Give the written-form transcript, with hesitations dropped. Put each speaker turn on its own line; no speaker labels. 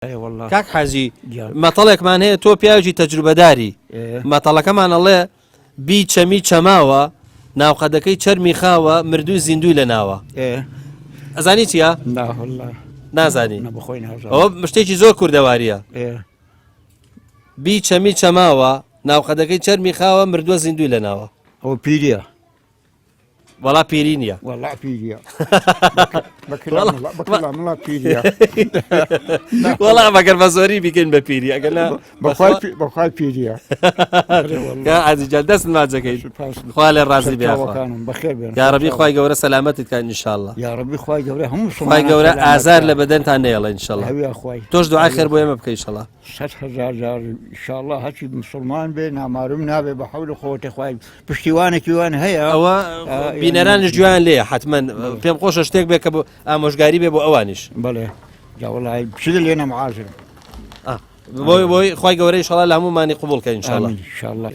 کاک حاجی مەتەڵێکمان هەیە تۆ پیاوێکی تەجروبەداری مەتەڵەکەمان ئەڵێ بی چەمی چەماوە ناوقەدەکەی چەرمی خاوە مردوو زیندوی لە ناوە ئەزانی چییە؟ نازانی ئەوە شتێکی زۆر کوردەواریە بی چەمی چەماوە ناوقەدەکەی چەرمی خاوە مردووە زیندوی لە ناوە
ئەو پیریە
وەڵا پیری نییە وەڵا مەگەر بە زۆری بیکەین بە پیری ئەگەر
بەخوای پیریە
عزیزجان دەست ماجەکەیت خوا لێ ڕازی یارەبی خوای گەورە سەلامەتت کات ئینشاءڵڵا
یارەبی خوای گەورە هەموو
خوای گەورە ئازار لە بەدەنتان نێڵێ ئینشاءڵڵا تۆش دوعای خێر بۆ ئێمە بکەی ئینشاءڵڵا
100,000 جار ئینشاءڵڵا هەچی مسلمان بێ نامارم نابێ بە حەول خۆتە خوای پشتیوانێکی وان هەیە
ئەوە بینەرانش جویان لێ حتمما پێم خۆشە شتێک بێ کە بۆ ئامۆژگاری بێ بۆ ئەوانیش
بەڵێ جاوەڵای بچ لێنە معازرم
بۆی خوای گەورەی ئینشاءڵڵا لە هەموومانی قبوڵ کە ئینشاءڵڵا